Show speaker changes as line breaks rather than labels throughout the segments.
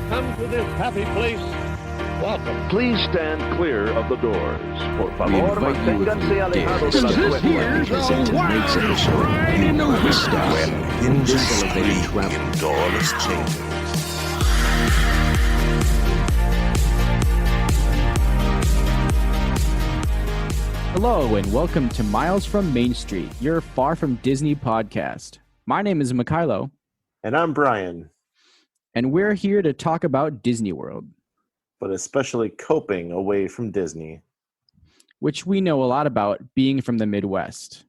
come to this happy place, welcome.
Please stand clear of the doors. Por
We
favor,
invite you, if
manténganse
you
alejados
dare,
de las
to
puertas.
visit tonight's episode in Twista, in this elevated travel doorless chamber.
Hello and welcome to Miles from Main Street, your Far From Disney podcast. My name is Mikhailo.
And I'm Brian.
And we're here to talk about Disney World,
But especially coping away from Disney.
which we know a lot about being from the Midwest.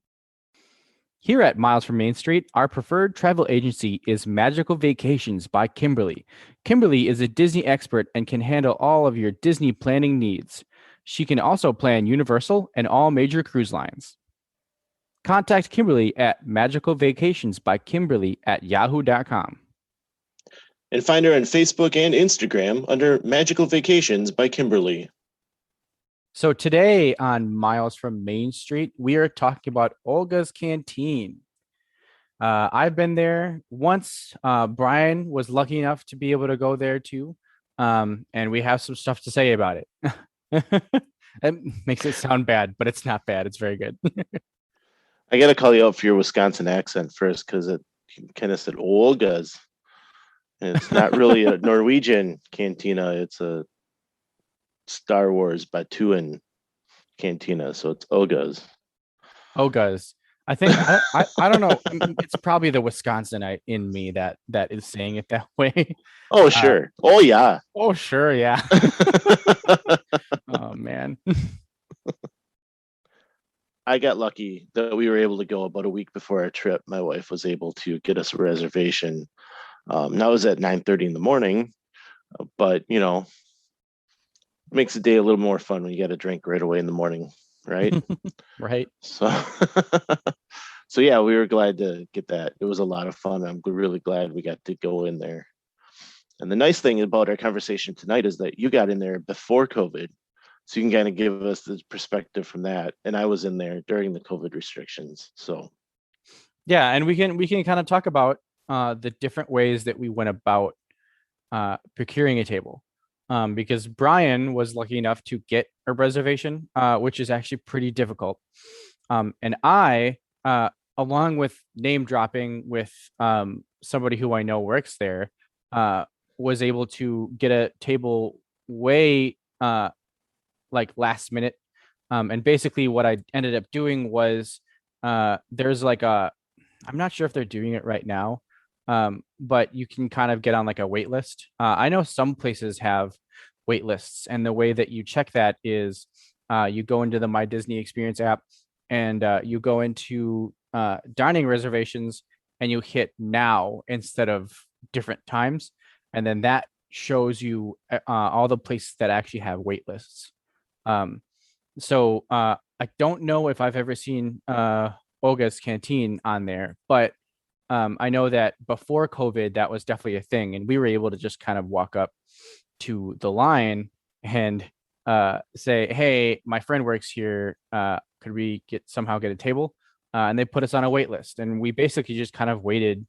Here at Miles from Main Street, our preferred travel agency is Magical Vacations by Kimberly. Kimberly is a Disney expert and can handle all of your Disney planning needs. She can also plan Universal and all major cruise lines. Contact Kimberly at magicalvacationsbykimberly@yahoo.com.
And find her on Facebook and Instagram under Magical Vacations by Kimberly.
So today on Miles from Main Street, we are talking about Olga's Canteen. I've been there once. Brian was lucky enough to be able to go there too. And we have some stuff to say about it. It makes it sound bad, but it's not bad. It's very good.
I got to call you out for your Wisconsin accent first because it kind of said Olga's. And it's not really a Norwegian cantina. It's a Star Wars Batuu cantina. So it's Olga's.
Olga's. I think, I don't know. It's probably the Wisconsinite in me that is saying it that way.
Oh, sure. Oh, yeah.
Oh, sure. Yeah. Oh, man.
I got lucky that we were able to go about a week before our trip. My wife was able to get us a reservation. That was at 9:30 in the morning, but you know, makes the day a little more fun when you got a drink right away in the morning, right?
Right.
So, so yeah, we were glad to get that. It was a lot of fun. I'm really glad we got to go in there. And the nice thing about our conversation tonight is that you got in there before COVID, so you can kind of give us the perspective from that. And I was in there during the COVID restrictions. So,
yeah, and we can kind of talk about the different ways that we went about procuring a table, because Brian was lucky enough to get a reservation, which is actually pretty difficult. And I, along with name dropping with somebody who I know works there, was able to get a table way like last minute. And basically what I ended up doing was there's like I'm not sure if they're doing it right now. But you can kind of get on like a wait list. I know some places have wait lists, and the way that you check that is you go into the My Disney Experience app and you go into dining reservations and you hit now instead of different times. And then that shows you all the places that actually have wait lists. So I don't know if I've ever seen Olga's Canteen on there, but I know that before COVID, that was definitely a thing. And we were able to just kind of walk up to the line and say, hey, my friend works here. Could we somehow get a table? And they put us on a wait list. And we basically just kind of waited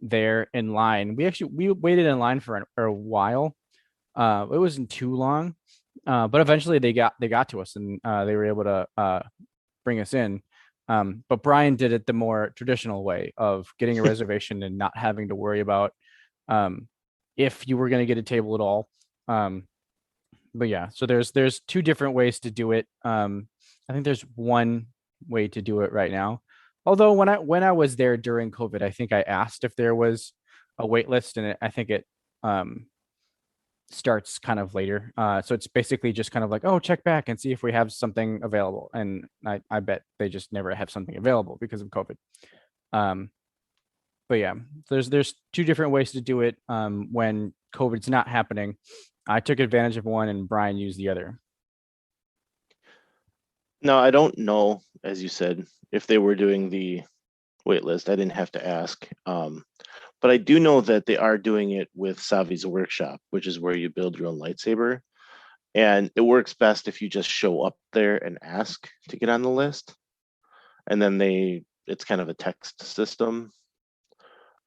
there in line. We waited in line for a while. It wasn't too long, but eventually they got to us, and they were able to bring us in. But Brian did it the more traditional way of getting a reservation and not having to worry about if you were going to get a table at all. But yeah, so there's two different ways to do it. I think there's one way to do it right now. Although when I was there during COVID, I think I asked if there was a wait list, and I think it starts kind of later. So it's basically just kind of like, oh, check back and see if we have something available. And I bet they just never have something available because of COVID. But yeah, there's two different ways to do it when COVID's not happening. I took advantage of one and Brian used the other.
no, I don't know, as you said, if they were doing the wait list. I didn't have to ask. But I do know that they are doing it with Savi's workshop, which is where you build your own lightsaber. And it works best if you just show up there and ask to get on the list. And then it's kind of a text system.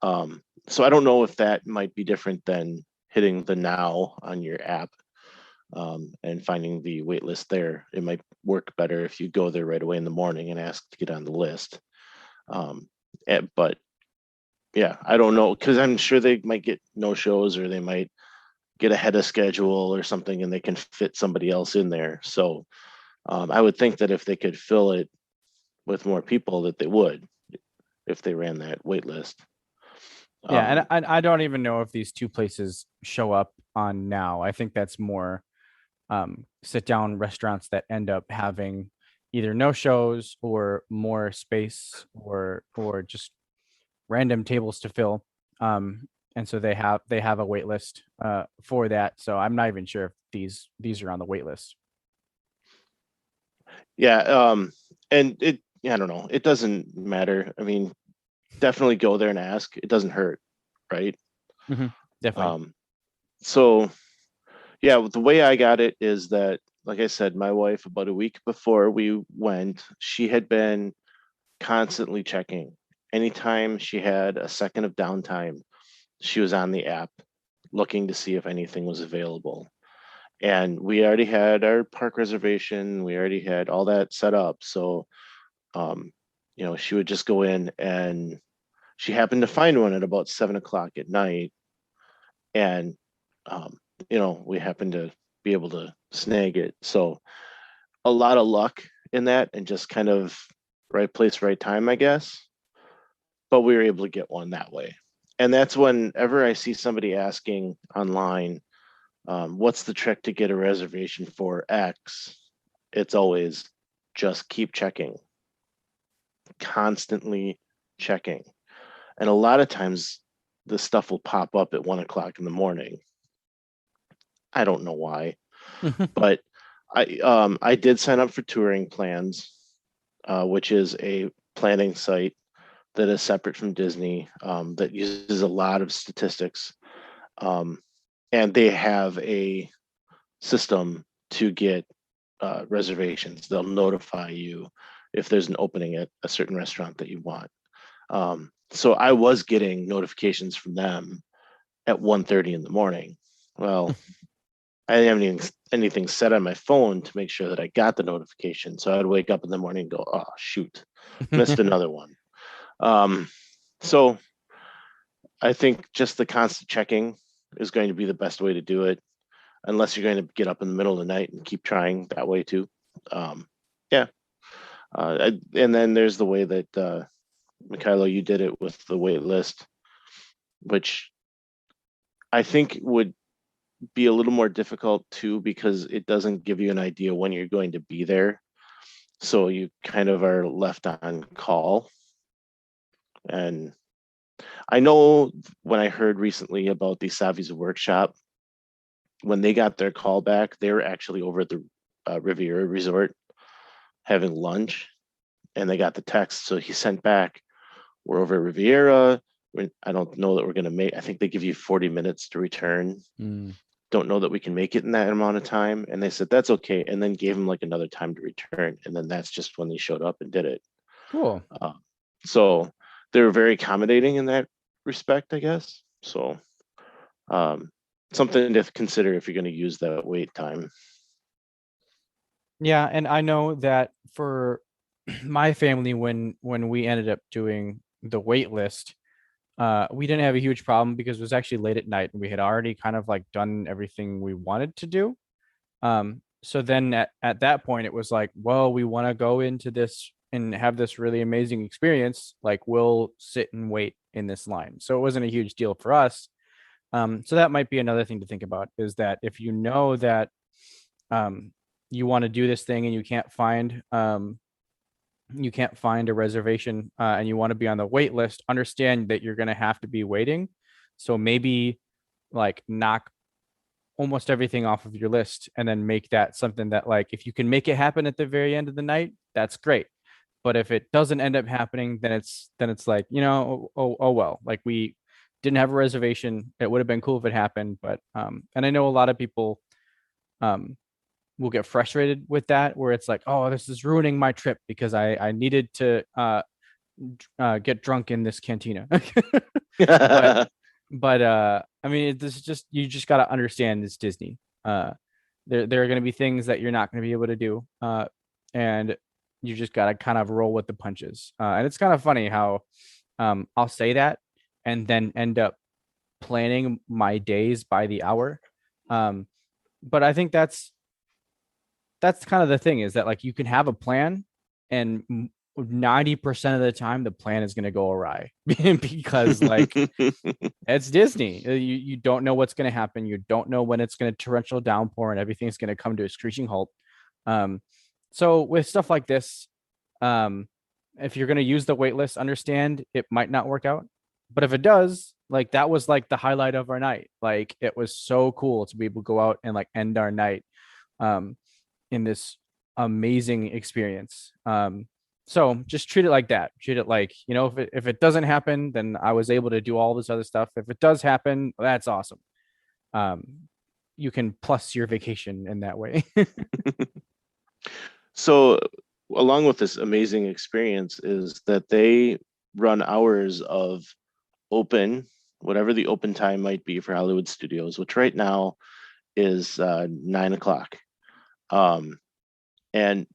So I don't know if that might be different than hitting the now on your app and finding the wait list there. It might work better if you go there right away in the morning and ask to get on the list. But yeah, I don't know, because I'm sure they might get no shows, or they might get ahead of schedule or something, and they can fit somebody else in there. So I would think that if they could fill it with more people, that they would, if they ran that wait list.
Yeah, and I don't even know if these two places show up on now. I think that's more sit down restaurants that end up having either no shows or more space or just random tables to fill. And so they have a wait list for that. So I'm not even sure if these are on the wait list.
Yeah, and I don't know. It doesn't matter. I mean, definitely go there and ask. It doesn't hurt, right?
Definitely.
So yeah, the way I got it is that, like I said, my wife, about a week before we went, she had been constantly checking. Anytime she had a second of downtime, she was on the app looking to see if anything was available. And we already had our park reservation, we already had all that set up. So she would just go in, and she happened to find one at about 7 o'clock at night. And we happened to be able to snag it. So a lot of luck in that, and just kind of right place, right time, I guess. But we were able to get one that way. And that's whenever I see somebody asking online, what's the trick to get a reservation for X? It's always just keep checking, constantly checking. And a lot of times the stuff will pop up at 1 o'clock in the morning. I don't know why, but I did sign up for Touring Plans, which is a planning site that is separate from Disney, that uses a lot of statistics. And they have a system to get reservations. They'll notify you if there's an opening at a certain restaurant that you want. So I was getting notifications from them at 1:30 in the morning. Well, I didn't have anything set on my phone to make sure that I got the notification. So I'd wake up in the morning and go, oh, shoot, missed another one. So I think just the constant checking is going to be the best way to do it, unless you're going to get up in the middle of the night and keep trying that way too. And then there's the way that Mikhailo, you did it with the wait list, which I think would be a little more difficult too, because it doesn't give you an idea when you're going to be there. So you kind of are left on call. And I know when I heard recently about the Savi's workshop, when they got their call back, they were actually over at the Riviera Resort having lunch, and they got the text. So he sent back, we're over at Riviera. I don't know that we're going to make, I think they give you 40 minutes to return. Don't know that we can make it in that amount of time. And they said, that's okay. And then gave them like another time to return. And then that's just when they showed up and did it.
Cool.
So they were very accommodating in that respect, I guess. So something to consider if you're going to use that wait time.
Yeah, and I know that for my family, when we ended up doing the wait list, we didn't have a huge problem because it was actually late at night and we had already kind of like done everything we wanted to do. So then at that point it was like, well, we want to go into this and have this really amazing experience. Like, we'll sit and wait in this line. So it wasn't a huge deal for us. So that might be another thing to think about, is that if you know that you want to do this thing and you can't find a reservation and you want to be on the wait list, understand that you're going to have to be waiting. So maybe like knock almost everything off of your list and then make that something that, like, if you can make it happen at the very end of the night, that's great. But if it doesn't end up happening, then it's like, oh well, like, we didn't have a reservation. It would have been cool if it happened, but and I know a lot of people will get frustrated with that, where it's like, oh, this is ruining my trip because I needed to get drunk in this cantina. but But I mean, this is just, you just got to understand it's Disney. There are going to be things that you're not going to be able to do, and you just got to kind of roll with the punches. And it's kind of funny how I'll say that and then end up planning my days by the hour. Um, but I think that's kind of the thing, is that like you can have a plan, and 90% of the time the plan is going to go awry because like it's Disney. You don't know what's going to happen. You don't know when it's going to torrential downpour and everything's going to come to a screeching halt. Um, so with stuff like this, um, if you're going to use the wait list, understand it might not work out. But if it does, like that was like the highlight of our night. Like it was so cool to be able to go out and like end our night um, in this amazing experience. So just treat it like that. Treat it like, if it doesn't happen, then I was able to do all this other stuff. If it does happen, that's awesome. Um, you can plus your vacation in that way.
So, along with this amazing experience, is that they run hours of open, whatever the open time might be for Hollywood Studios, which right now is 9 o'clock. And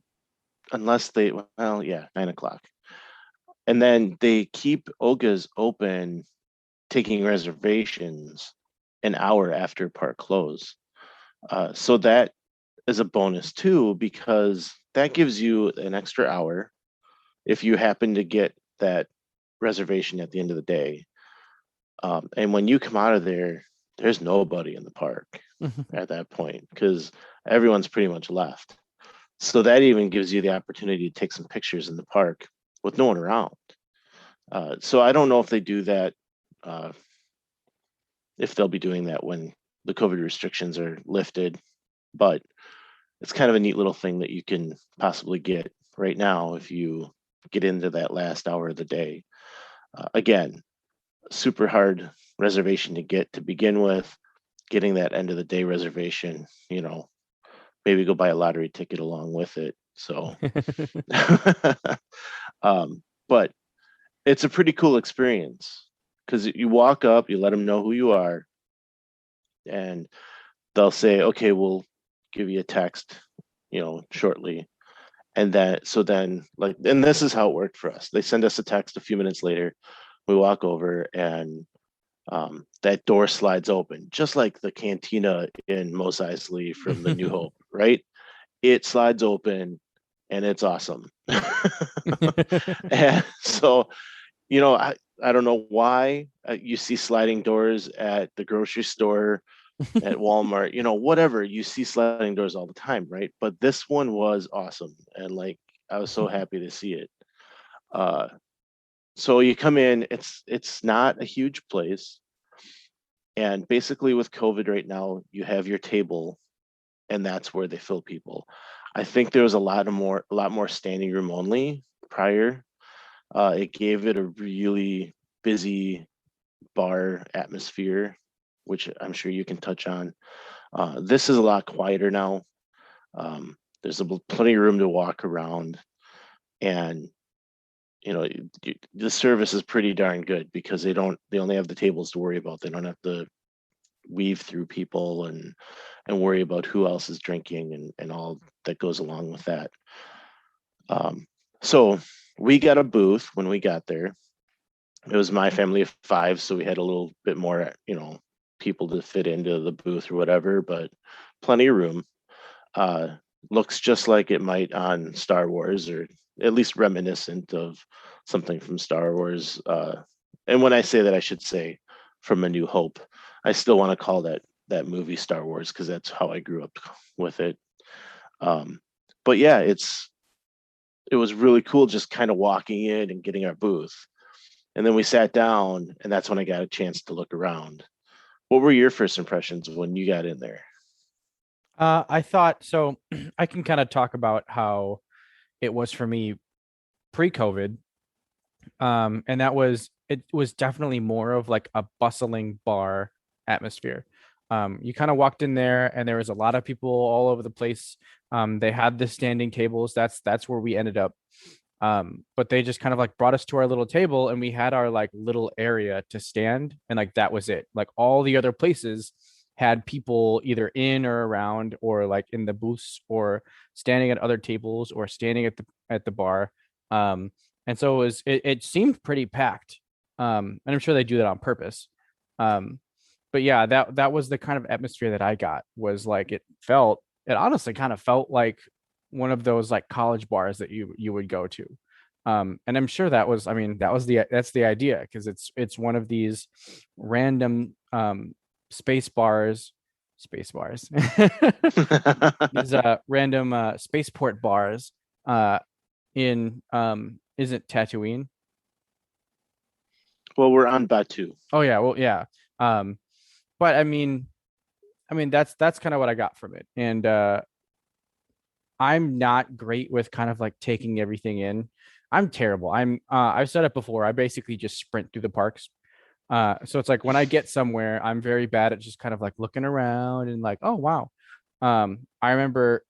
unless they, well, yeah, 9 o'clock. And then they keep Oga's open, taking reservations an hour after park close. So that is a bonus too, because that gives you an extra hour if you happen to get that reservation at the end of the day. And when you come out of there, there's nobody in the park at that point because everyone's pretty much left. So that even gives you the opportunity to take some pictures in the park with no one around. So I don't know if they do that, if they'll be doing that when the COVID restrictions are lifted, but it's kind of a neat little thing that you can possibly get right now if you get into that last hour of the day. Again, super hard reservation to get to begin with. Getting that end of the day reservation, maybe go buy a lottery ticket along with it. So, but it's a pretty cool experience because you walk up, you let them know who you are, and they'll say, "Okay, we'll give you a text, shortly." And then like, and this is how it worked for us. They send us a text a few minutes later. We walk over and that door slides open, just like the cantina in Mos Eisley from the New Hope, right? It slides open and it's awesome. And so, I don't know why you see sliding doors at the grocery store, at Walmart, whatever, you see sliding doors all the time, right? But this one was awesome. And like, I was so happy to see it. Uh, so you come in, it's not a huge place. And basically with COVID right now, you have your table and that's where they fill people. I think there was a lot more standing room only prior. It gave it a really busy bar atmosphere, which I'm sure you can touch on. This is a lot quieter now. There's plenty of room to walk around, and the service is pretty darn good because they only have the tables to worry about. They don't have to weave through people and worry about who else is drinking and all that goes along with that. So we got a booth when we got there. It was my family of 5, so we had a little bit more, people to fit into the booth or whatever, but plenty of room. Looks just like it might on Star Wars, or at least reminiscent of something from Star Wars. And when I say that, I should say from A New Hope. I still want to call that movie Star Wars because that's how I grew up with it. But yeah, it was really cool just kind of walking in and getting our booth. And then we sat down, and that's when I got a chance to look around. What were your first impressions when you got in there?
I thought so. I can kind of talk about how it was for me pre-COVID. And it was definitely more of like a bustling bar atmosphere. You kind of walked in there and there was a lot of people all over the place. They had the standing tables. That's where we ended up. But they just kind of like brought us to our little table, and we had our like little area to stand, and like that was it. Like all the other places had people either in or around, or like in the booths, or standing at other tables, or standing at the bar. And so it seemed pretty packed. And I'm sure they do that on purpose. Um, but yeah, that was the kind of atmosphere that I got. Was like it honestly kind of felt like one of those like college bars that you would go to. And I'm sure that was, I mean, that's the idea, because it's one of these random space bars these random spaceport bars in isn't Tatooine.
Well, we're on Batuu.
Oh yeah, well yeah. But I mean that's kind of what I got from it. And I'm not great with kind of like taking everything in. I'm terrible. I've said it before. I basically just sprint through the parks. So it's like when I get somewhere, I'm very bad at just kind of like looking around and like, oh wow. I remember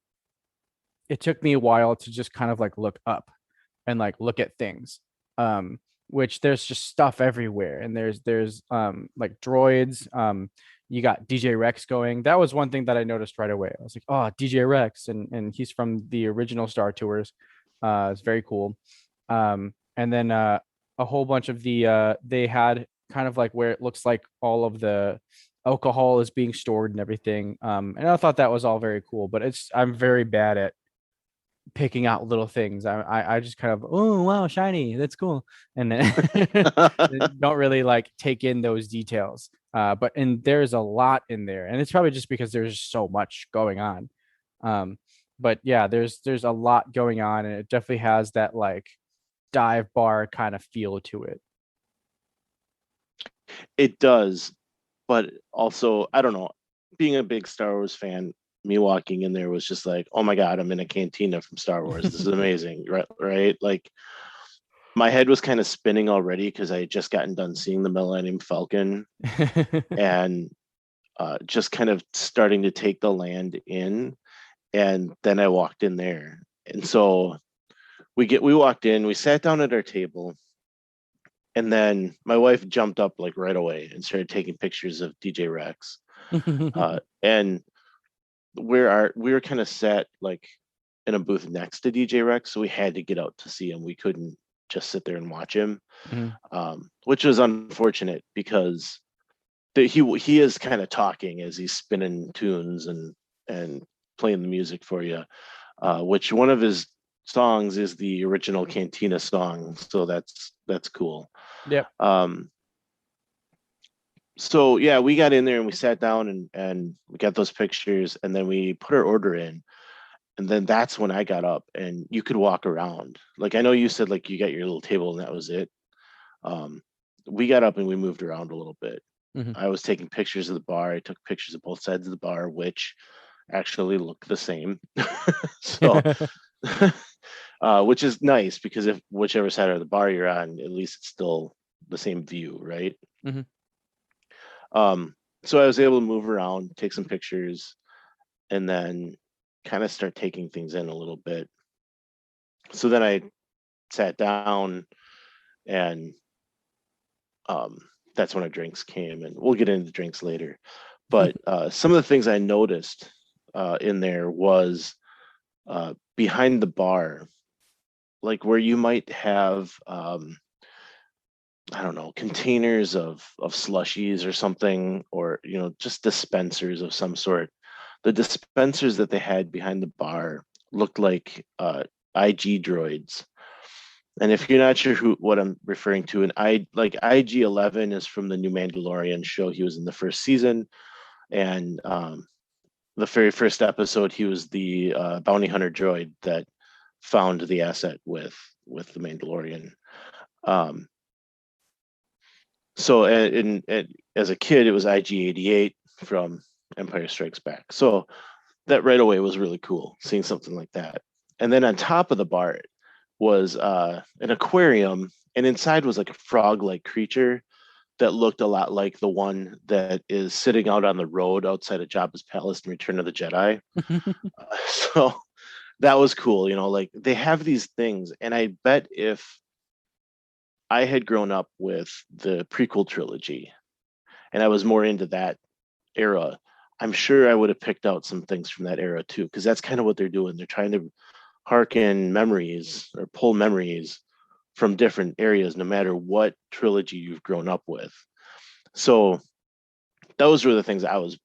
it took me a while to just kind of like look up and like look at things. Which there's just stuff everywhere, and there's like droids. You got DJ Rex going. That was one thing that I noticed right away. I was like, oh, DJ Rex, and he's from the original Star Tours. It's very cool. And then a whole bunch of they had kind of like where it looks like all of the alcohol is being stored and everything. And I thought that was all very cool, but I'm very bad at picking out little things. I just kind of, oh wow, shiny, that's cool, and then don't really like take in those details. But there's a lot in there, and it's probably just because there's so much going on. But yeah, there's a lot going on, and it definitely has that like dive bar kind of feel to it.
It does, but also I don't know. Being a big Star Wars fan, me walking in there was just like, oh my god, I'm in a cantina from Star Wars. This is amazing, right? Right? Like my head was kind of spinning already because I had just gotten done seeing the Millennium Falcon and just kind of starting to take the land in. And then I walked in there, and so we walked in, we sat down at our table, and then my wife jumped up like right away and started taking pictures of DJ Rex. And we were kind of sat like in a booth next to DJ Rex, so we had to get out to see him. We couldn't just sit there and watch him, which was unfortunate because he is kind of talking as he's spinning tunes and playing the music for you. Which one of his songs is the original Cantina song, so that's cool.
Yep.
So yeah, we got in there and we sat down and we got those pictures, and then we put our order in, and then that's when I got up and you could walk around. Like I know you said like you got your little table and that was it. We got up and we moved around a little bit. I was taking pictures of the bar. I took pictures of both sides of the bar, which actually look the same. So which is nice because if whichever side of the bar you're on, at least it's still the same view, right? So I was able to move around, take some pictures, and then kind of start taking things in a little bit. So then I sat down, and that's when our drinks came, and we'll get into drinks later. But some of the things I noticed in there was behind the bar, like where you might have I don't know, containers of slushies or something, or just dispensers of some sort. The dispensers that they had behind the bar looked like IG droids. And if you're not sure what I'm referring to, like IG-11 is from the new Mandalorian show. He was in the first season, and the very first episode, he was the bounty hunter droid that found the asset with the Mandalorian. So as a kid, it was IG-88 from Empire Strikes Back. So that right away was really cool, seeing something like that. And then on top of the bar was an aquarium, and inside was like a frog-like creature that looked a lot like the one that is sitting out on the road outside of Jabba's palace in Return of the Jedi. So that was cool. Like they have these things, and I bet if I had grown up with the prequel trilogy and I was more into that era, I'm sure I would have picked out some things from that era too, because that's kind of what they're doing. They're trying to harken memories or pull memories from different areas, no matter what trilogy you've grown up with. So those were the things I was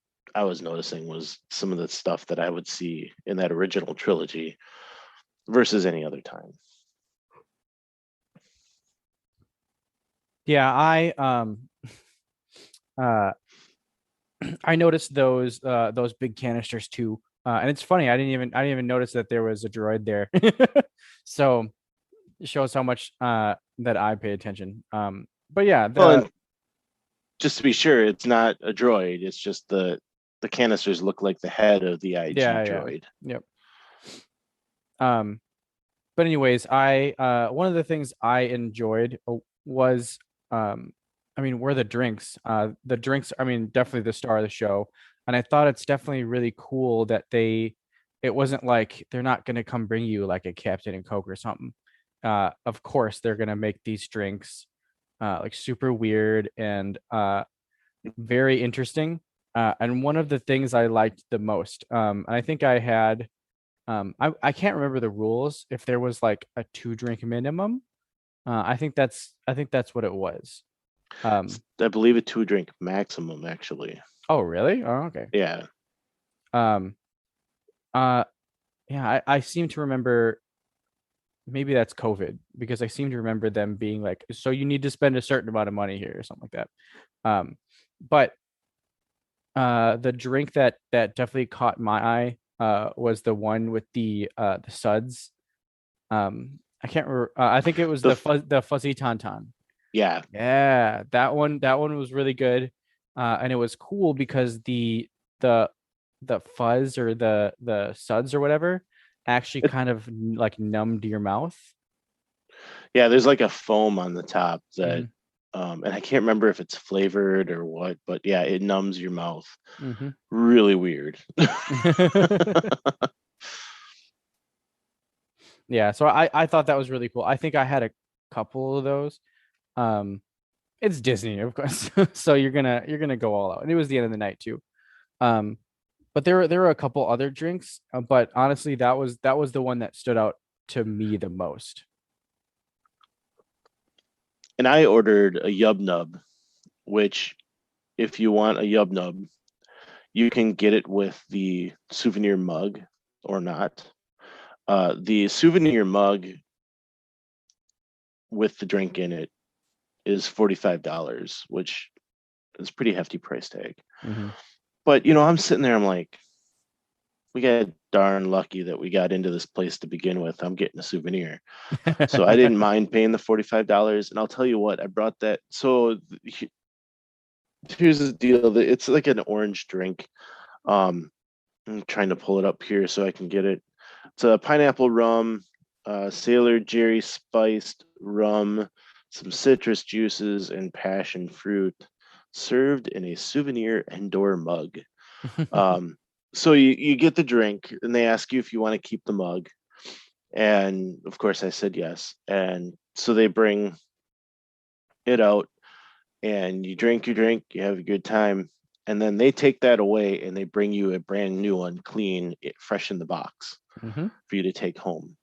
noticing, was some of the stuff that I would see in that original trilogy versus any other time.
Yeah, uh I noticed those big canisters too. And it's funny, I didn't even notice that there was a droid there. So it shows how much that I pay attention. But yeah,
Well, and just to be sure, it's not a droid. It's just the canisters look like the head of the IG
yeah,
droid.
yep. Um, but anyways, I one of the things I enjoyed was I mean, were the drinks. The drinks, I mean, definitely the star of the show. And I thought it's definitely really cool that it wasn't like they're not gonna come bring you like a Captain and Coke or something. Of course they're gonna make these drinks like super weird and very interesting. And one of the things I liked the most, and I think I had I can't remember the rules if there was like a 2 drink minimum. I think that's what it was.
I believe a 2 drink maximum, actually.
Oh really? Oh, okay.
Yeah.
Um uh yeah, I seem to remember, maybe that's COVID, because I seem to remember them being like, so you need to spend a certain amount of money here or something like that. But the drink that definitely caught my eye was the one with the suds. I can't remember. I think it was
The
the fuzzy tauntaun.
Yeah.
Yeah, that one was really good. And it was cool because the the fuzz or the suds or whatever actually
It,
kind of like numbed your mouth.
yeah, there's like a foam on the top that
Hmm.
and I can't remember if it's flavored or what, but yeah, it numbs your mouth.
Hmm.
Really weird.
Yeah, so I thought that was really cool. I think I had a couple of those. Um, it's Disney, of course, so you're gonna go all out. And it was the end of the night too. Um, but there were a couple other drinks, but honestly, that was the one that stood out to me the most.
And I ordered a Yub Nub, which, if you want a Yub Nub, you can get it with the souvenir mug or not. The souvenir mug with the drink in it is $45, which is a pretty hefty price tag.
Hmm.
But I'm sitting there, I'm like, we got darn lucky that we got into this place to begin with. I'm getting a souvenir. So I didn't mind paying the $45. And I'll tell you what, I brought that. So here's the deal. It's like an orange drink. I'm trying to pull it up here so I can get it. It's a pineapple rum, Sailor Jerry spiced rum, some citrus juices, and passion fruit, served in a souvenir indoor mug. So you get the drink, and they ask you if you want to keep the mug. And of course, I said yes. And so they bring it out, and you drink your drink, you have a good time. And then they take that away and they bring you a brand new one, clean, fresh in the box
Hmm.
for you to take home.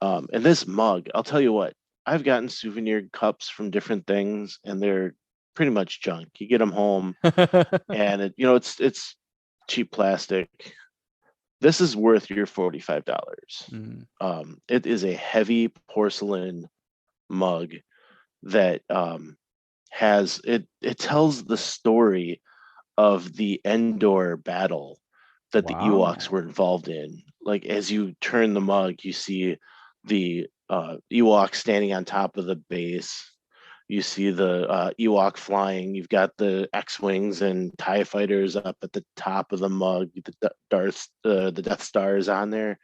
And this mug, I'll tell you what, I've gotten souvenir cups from different things, and they're pretty much junk. You get them home, and it's cheap plastic. This is worth your $45.
Mm.
It is a heavy porcelain mug that has it. It tells the story of the Endor battle that the Ewoks
Wow.
were involved in. Like, as you turn the mug, you see the Ewok standing on top of the base. You see the Ewok flying. You've got the X-wings and Tie fighters up at the top of the mug. The Death Star is on there.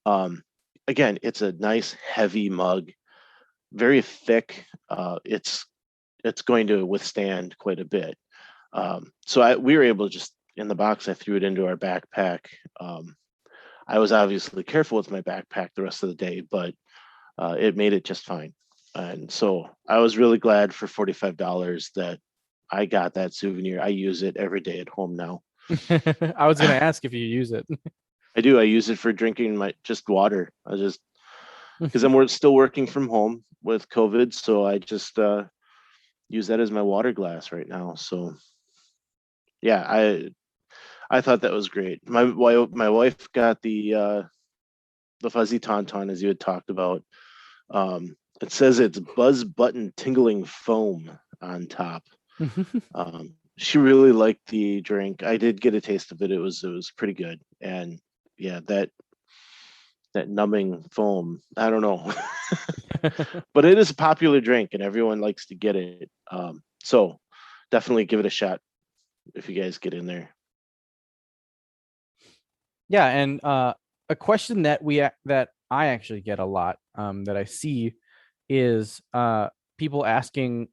Um, Again, it's a nice heavy mug, very thick. It's going to withstand quite a bit. So we were able to just, in the box, I threw it into our backpack. I was obviously careful with my backpack the rest of the day, but it made it just fine. And so I was really glad for $45 that I got that souvenir. I use it every day at home now.
I was gonna ask if you use it.
I do. I use it for drinking my just water. I just because I'm still working from home with COVID, so I just use that as my water glass right now. So yeah, I thought that was great. My wife got the fuzzy tauntaun as you had talked about. It says it's buzz button tingling foam on top. She really liked the drink. I did get a taste of it. It was pretty good. And yeah, that numbing foam. I don't know, but it is a popular drink and everyone likes to get it. So definitely give it a shot if you guys get in there.
Yeah, and a question that that I actually get a lot, that I see, is people asking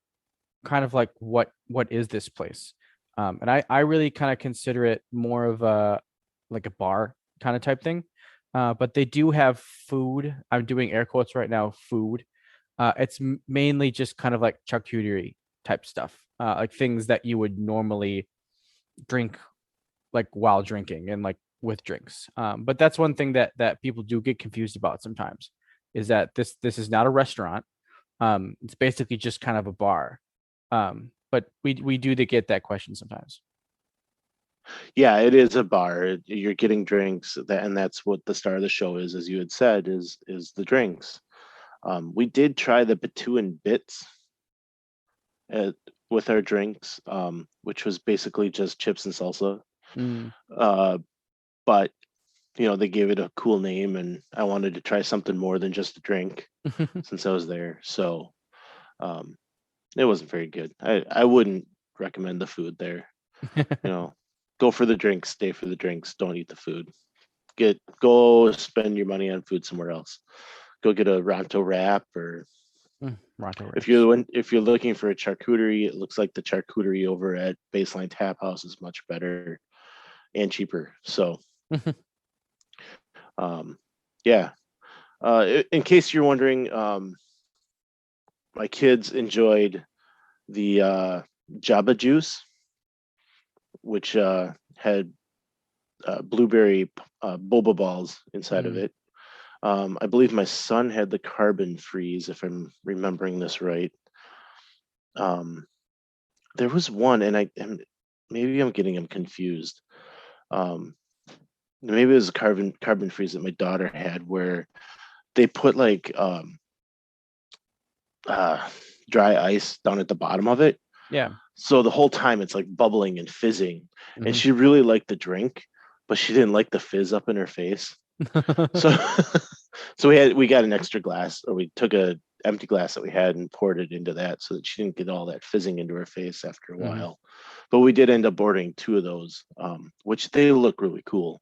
kind of like what is this place? And I really kind of consider it more of a like a bar kind of type thing. But they do have food. I'm doing air quotes right now, food. It's mainly just kind of like charcuterie type stuff, like things that you would normally drink like while drinking and like with drinks. But that's one thing that people do get confused about sometimes, is that this is not a restaurant. It's basically just kind of a bar. But we do get that question sometimes.
Yeah, it is a bar. You're getting drinks, and that's what the star of the show is, as you had said, is the drinks. We did try the Batuu and bits at, with our drinks, which was basically just chips and salsa.
Mm.
But they gave it a cool name, and I wanted to try something more than just a drink since I was there. So it wasn't very good. I wouldn't recommend the food there. Go for the drinks, stay for the drinks, don't eat the food. Go spend your money on food somewhere else. Go get a Ronto wrap, or
Ronto
if
wraps.
you're looking for a charcuterie, it looks like the charcuterie over at Baseline Tap House is much better and cheaper. So yeah. In case you're wondering, my kids enjoyed the Jamba Juice, which had blueberry boba balls inside of
Mm.
it. I believe my son had the carbon freeze, if I'm remembering this right. Um, there was one, and maybe I'm getting them confused. Um, maybe it was a carbon freeze that my daughter had, where they put like uh, dry ice down at the bottom of it.
Yeah.
So the whole time it's like bubbling and fizzing. And
Mhm.
she really liked the drink, but she didn't like the fizz up in her face. So so we got an extra glass, or we took a empty glass that we had and poured it into that so that she didn't get all that fizzing into her face after a
Mhm.
while. But we did end up ordering two of those, which they look really cool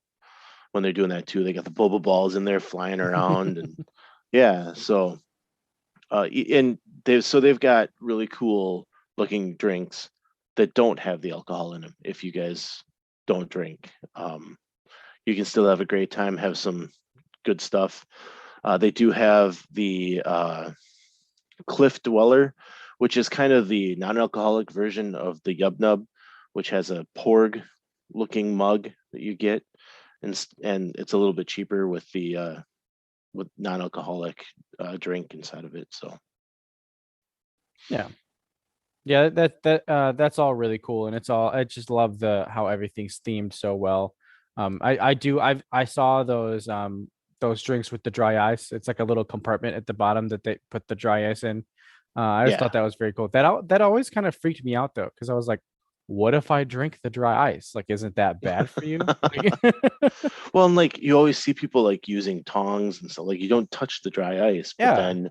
when they're doing that too. They got the boba balls in there flying around, and yeah, so and they've got really cool looking drinks that don't have the alcohol in them. If you guys don't drink, you can still have a great time, have some good stuff. They do have the Cliff Dweller, which is kind of the non-alcoholic version of the Yub Nub, which has a porg looking mug that you get, and it's a little bit cheaper with the with non-alcoholic drink inside of it. So
Yeah. Yeah, that's all really cool, and it's all, I just love the how everything's themed so well. I saw those drinks with the dry ice. It's like a little compartment at the bottom that they put the dry ice in. I just
yeah.
thought that was very cool. That always kind of freaked me out though, because I was like, what if I drink the dry ice? Like, isn't that bad for you? Like,
Well, and like you always see people like using tongs and stuff. Like you don't touch the dry ice, but
yeah,
then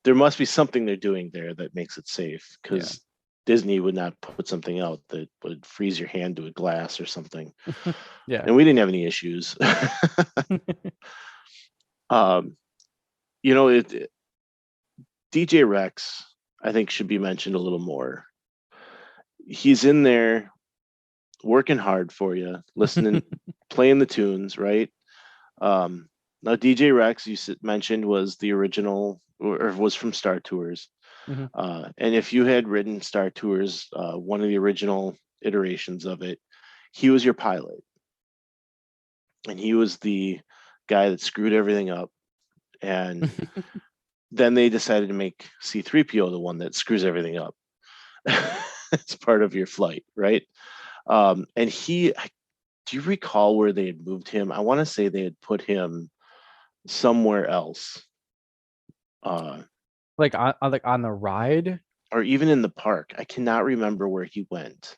there must be something they're doing there that makes it safe,
yeah,
because Disney would not put something out that would freeze your hand to a glass or something.
yeah.
And we didn't have any issues. um, DJ Rex, I think, should be mentioned a little more. He's in there working hard for you, listening, playing the tunes, right? Now DJ Rex mentioned was the original or was from Star Tours.
Mhm.
And if you had ridden Star Tours, one of the original iterations of it, he was your pilot. And he was the guy that screwed everything up. And then they decided to make C3PO the one that screws everything up. It's part of your flight, right? And do you recall where they had moved him? I want to say they had put him somewhere else.
Like on the ride.
Or even in the park. I cannot remember where he went.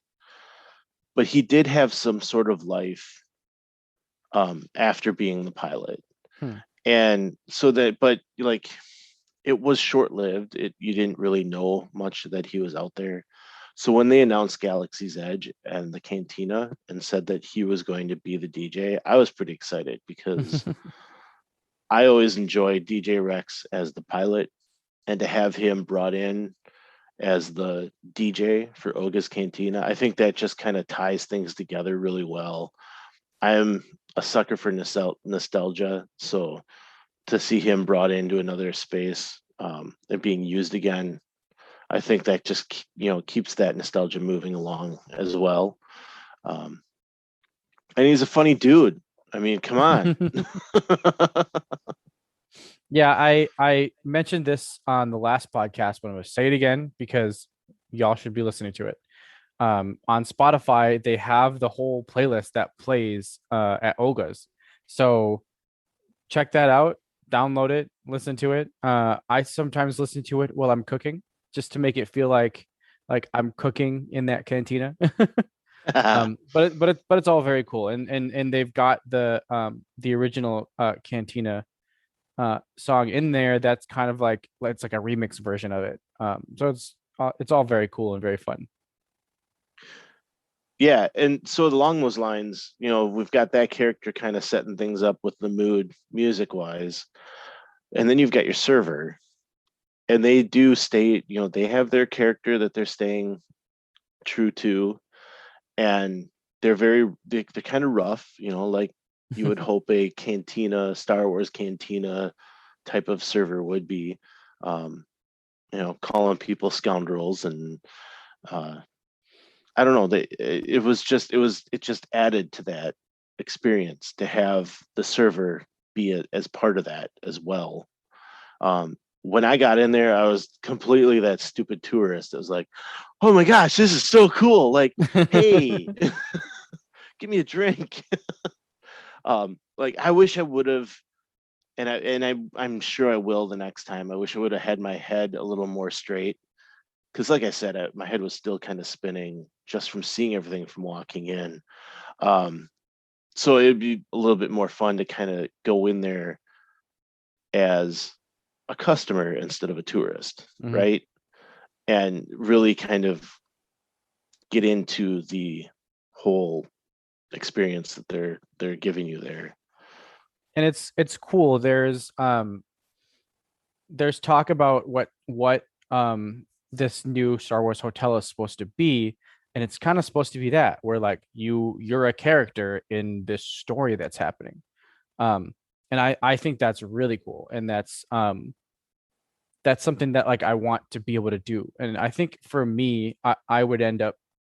But he did have some sort of life after being the pilot. And so that, but like, it was short-lived. You didn't really know much that he was out there. So when they announced Galaxy's Edge and the Cantina and said that he was going to be the DJ, I was pretty excited because I always enjoyed DJ Rex as the pilot, and to have him brought in as the DJ for Oga's Cantina, I think that just kind of ties things together really well. I am a sucker for nostalgia, so to see him brought into another space and being used again, I think that just keeps that nostalgia moving along as well. And he's a funny dude. I mean, come on.
Yeah, I mentioned this on the last podcast, but I'm gonna say it again because y'all should be listening to it. On Spotify, they have the whole playlist that plays at Oga's. So check that out, download it, listen to it. I sometimes listen to it while I'm cooking just to make it feel like I'm cooking in that cantina. But it's all very cool, and they've got the original cantina song in there that's kind of like it's like a remix version of it. So it's all very cool and very fun.
Yeah, and so along those lines, we've got that character kind of setting things up with the mood music wise. And then you've got your server. And they do stay, they have their character that they're staying true to. And they're they're kind of rough, like you would hope a cantina, Star Wars cantina type of server would be, calling people scoundrels and I don't know. It just added to that experience to have the server be as part of that as well. When I got in there, I was completely that stupid tourist. I was like, "Oh my gosh, this is so cool!" Like, hey, give me a drink. Like I wish I would have, I'm sure I will the next time. I wish I would have had my head a little more straight because like I said, my head was still kind of spinning just from seeing everything from walking in. So it'd be a little bit more fun to kind of go in there as a customer instead of a tourist, right? And really kind of get into the whole experience that they're giving you there.
And it's cool. There's talk about what this new Star Wars hotel is supposed to be, and it's kind of supposed to be that where like you're a character in this story that's happening. And I think that's really cool, and that's something that like I want to be able to do. And I think for me, I would end up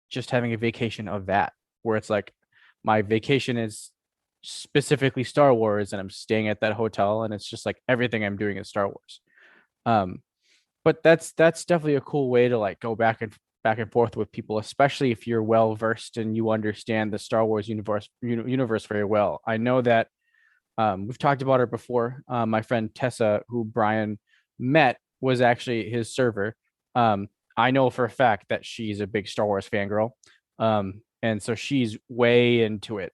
just having a vacation of that, where it's like my vacation is specifically Star Wars and I'm staying at that hotel and it's just like everything I'm doing is Star Wars. But that's definitely a cool way to like go back and forth with people, especially if you're well versed and you understand the Star Wars universe very well. I know that we've talked about her before. My friend Tessa, who Brian met, was actually his server. I know for a fact that she's a big Star Wars fangirl. And so she's way into it.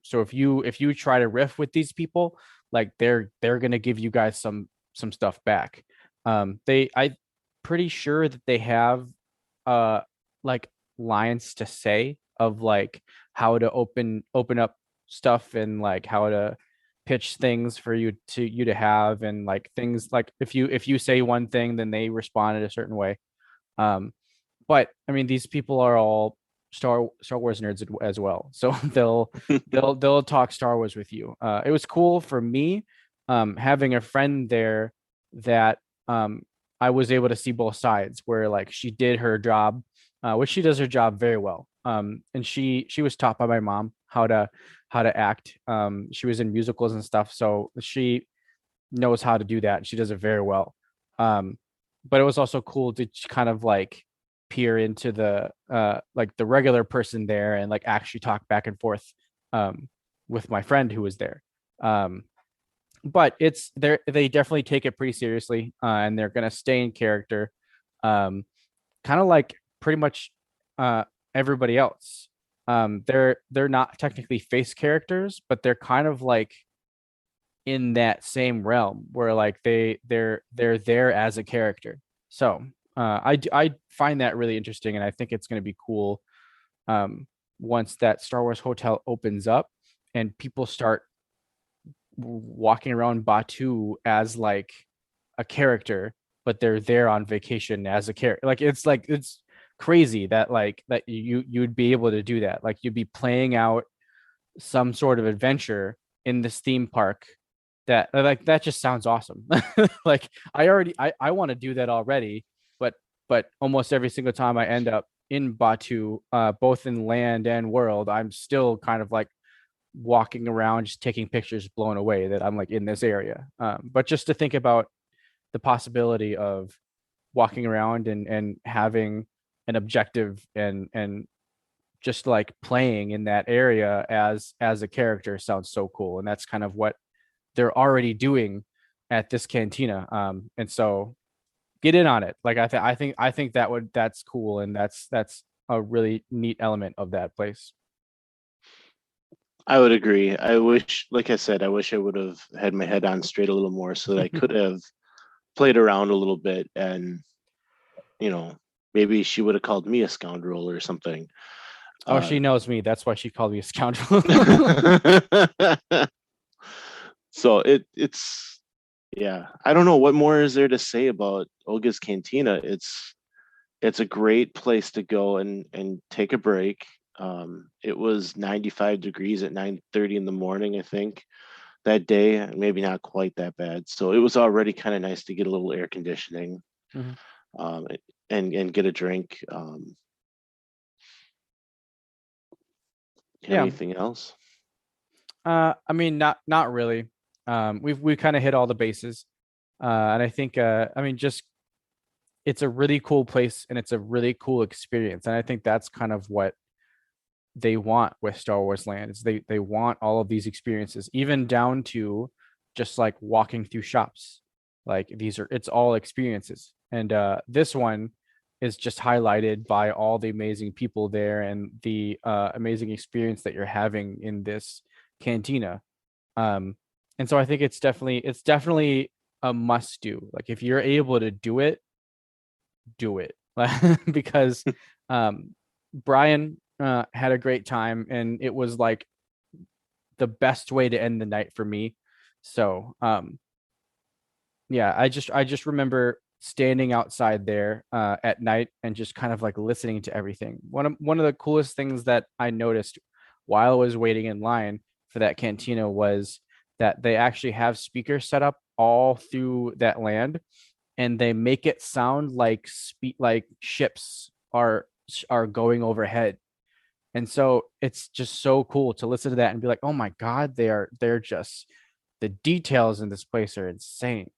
So if you try to riff with these people, like they're gonna give you guys some stuff back. I'm pretty sure that they have like lines to say of like how to open up stuff and like how to pitch things for you to have, and like things like if you say one thing then they respond in a certain way. But I mean these people are all Star Wars nerds as well. So they'll talk Star Wars with you. It was cool for me having a friend there that I was able to see both sides, where like she did her job, which she does her job very well. And she was taught by my mom how to act. She was in musicals and stuff, so she knows how to do that. She does it very well. But it was also cool to kind of like peer into the like the regular person there and like actually talk back and forth with my friend who was there. But they definitely take it pretty seriously, and they're gonna stay in character, kind of like pretty much everybody else. They're not technically face characters, but they're kind of like in that same realm where like they're there as a character. So I find that really interesting, and I think it's going to be cool once that Star Wars hotel opens up and people start walking around Batuu as like a character, but they're there on vacation as a character. Like it's crazy that like that you'd be able to do that. Like you'd be playing out some sort of adventure in this theme park. That just sounds awesome. Like I want to do that already, but almost every single time I end up in Batuu, both in land and world, I'm still kind of like walking around, just taking pictures, blown away that I'm like in this area. But just to think about the possibility of walking around and having an objective and just like playing in that area as a character sounds so cool. And that's kind of what they're already doing at this cantina. And so get in on it. Like I think that's cool, and that's a really neat element of that place.
I would agree. I wish, like I said, I wish I would have had my head on straight a little more so that I could have played around a little bit, and maybe she would have called me a scoundrel or something.
Oh, she knows me. That's why she called me a scoundrel.
So it's yeah. I don't know what more is there to say about Olga's Cantina. It's a great place to go and take a break. It was 95 degrees at 9:30 in the morning, I think, that day. Maybe not quite that bad. So it was already kind of nice to get a little air conditioning,
Mhm.
and get a drink.
Yeah.
Anything else?
I mean, not really. We kind of hit all the bases, and I think I mean just it's a really cool place and it's a really cool experience, and I think that's kind of what they want with Star Wars Land. Is they want all of these experiences, even down to just like walking through shops. Like it's all experiences, and this one is just highlighted by all the amazing people there and the amazing experience that you're having in this cantina. And so I think it's definitely a must do. Like if you're able to do it because Brian had a great time, and it was like the best way to end the night for me. So yeah, I just remember standing outside there at night and just kind of like listening to everything. One of the coolest things that I noticed while I was waiting in line for that cantina was that they actually have speakers set up all through that land, and they make it sound like ships are going overhead. And so it's just so cool to listen to that and be like, oh my God, they're just the details in this place are insane.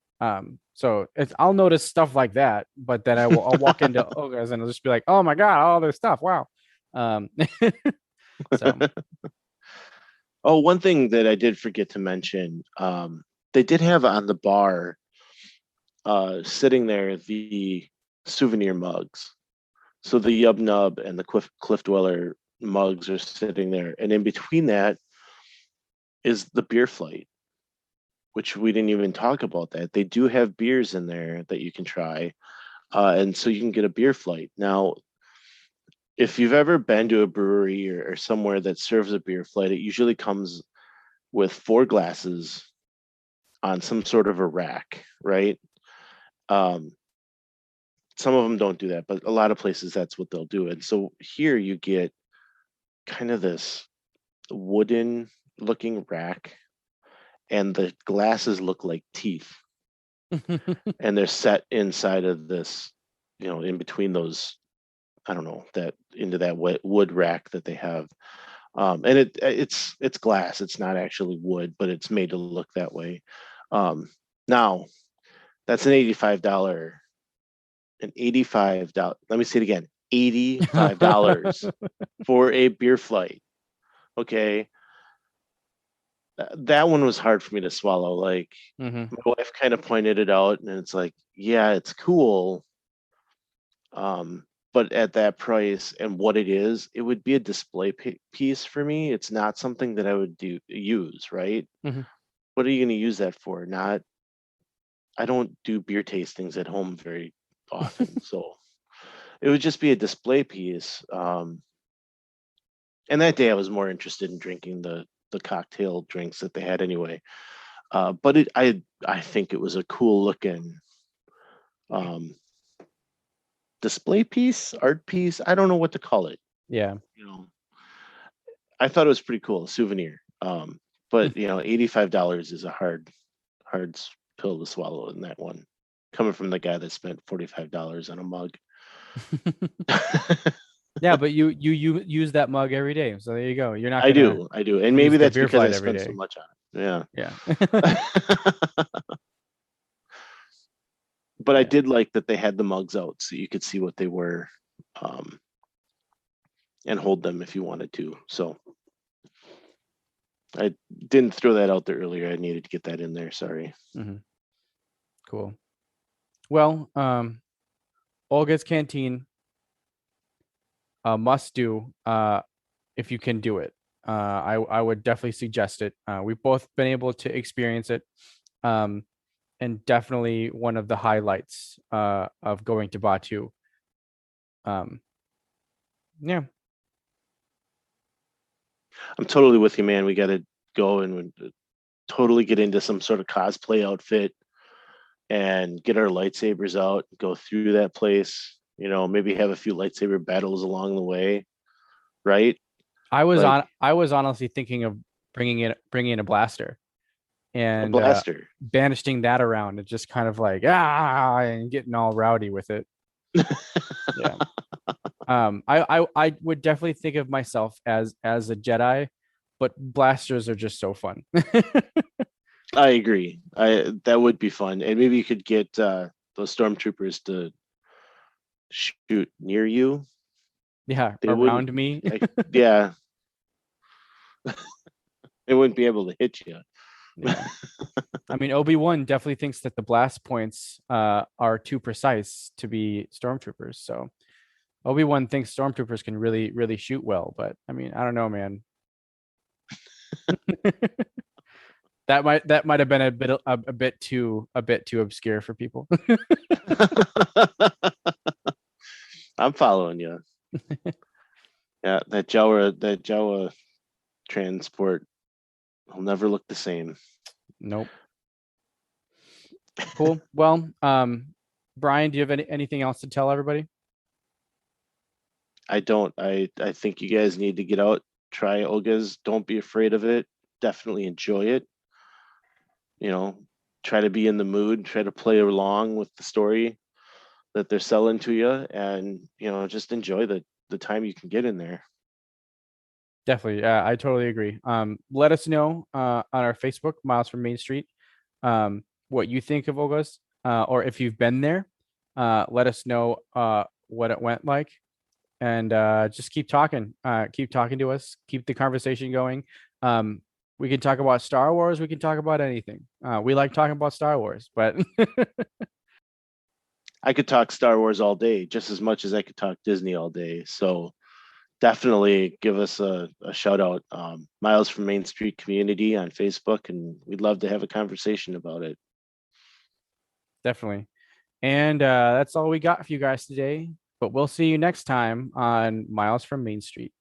So I'll notice stuff like that, but then I'll walk into Ogres and I'll just be like, oh my God, all this stuff. Wow. So
Oh, one thing that I did forget to mention, they did have on the bar, sitting there, the souvenir mugs. So the Yub Nub and the Cliff Dweller mugs are sitting there, and in between that is the beer flight, which we didn't even talk about. That they do have beers in there that you can try, and so you can get a beer flight. Now, if you've ever been to a brewery or somewhere that serves a beer flight, it usually comes with 4 glasses on some sort of a rack, right? Um, some of them don't do that, but a lot of places that's what they'll do. And so here you get kind of this wooden looking rack, and the glasses look like teeth, and they're set inside of this, in between those, I don't know, that into that wood rack that they have. And it's glass. It's not actually wood, but it's made to look that way. Now that's an $85. Let me say it again. $85 for a beer flight. Okay. That one was hard for me to swallow. Like, my wife kind of pointed it out, and it's like, yeah, it's cool. But at that price and what it is, it would be a display piece for me. It's not something that I would use, right? What are you going to use that for? I don't do beer tastings at home very often, so it would just be a display piece. And that day I was more interested in drinking the cocktail drinks that they had anyway. But I think it was a cool looking display piece, art piece. I don't know what to call it.
Yeah.
I thought it was pretty cool, a souvenir. But $85 is a hard pill to swallow in that one, coming from the guy that spent $45 on a mug.
Yeah, but you use that mug every day, so there you go. You're not.
I do, and maybe that's because I spend so much on it. Yeah. But I did like that they had the mugs out, so you could see what they were, and hold them if you wanted to. So I didn't throw that out there earlier. I needed to get that in there. Sorry.
Cool. Well, Olga's Canteen, must do if you can do it. I would definitely suggest it. We've both been able to experience it, and definitely one of the highlights of going to Batuu. Yeah.
I'm totally with you, man. We got to go and totally get into some sort of cosplay outfit and get our lightsabers out, go through that place, maybe have a few lightsaber battles along the way. Right.
I was honestly thinking of bringing in a blaster and banishing that around and just kind of like, and getting all rowdy with it. Yeah. I would definitely think of myself as a Jedi, but blasters are just so fun.
I agree. That would be fun, and maybe you could get those stormtroopers to shoot near you.
Yeah, around me.
Yeah, they wouldn't be able to hit you.
Yeah. I mean, Obi-Wan definitely thinks that the blast points are too precise to be stormtroopers. So Obi-Wan thinks stormtroopers can really, really shoot well, but I mean, I don't know, man. That might have been a bit too obscure for people.
I'm following you. Yeah, that Jawa transport will never look the same.
Nope. Cool. Well, Brian, do you have anything else to tell everybody?
I don't. I think you guys need to get out, try Olga's. Don't be afraid of it. Definitely enjoy it. Try to be in the mood, try to play along with the story that they're selling to you, and just enjoy the time you can get in there.
Definitely. Yeah, I totally agree. Let us know on our Facebook, Miles from Main Street, what you think of Olga's, or if you've been there. Let us know what it went like, and just keep talking to us, keep the conversation going. We can talk about Star Wars. We can talk about anything. We like talking about Star Wars, but
I could talk Star Wars all day, just as much as I could talk Disney all day. So definitely give us a shout out, Miles from Main Street Community on Facebook, and we'd love to have a conversation about it.
Definitely. And that's all we got for you guys today, but we'll see you next time on Miles from Main Street.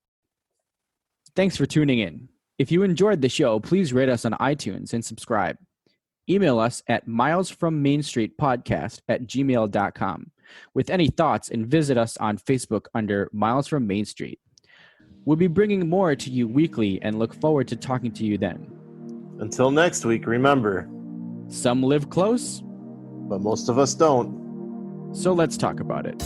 Thanks for tuning in. If you enjoyed the show, please rate us on iTunes and subscribe. Email us at milesfrommainstreetpodcast@gmail.com with any thoughts, and visit us on Facebook under Miles from Main Street. We'll be bringing more to you weekly and look forward to talking to you then.
Until next week, remember,
Some live close,
but most of us don't.
so let's talk about it.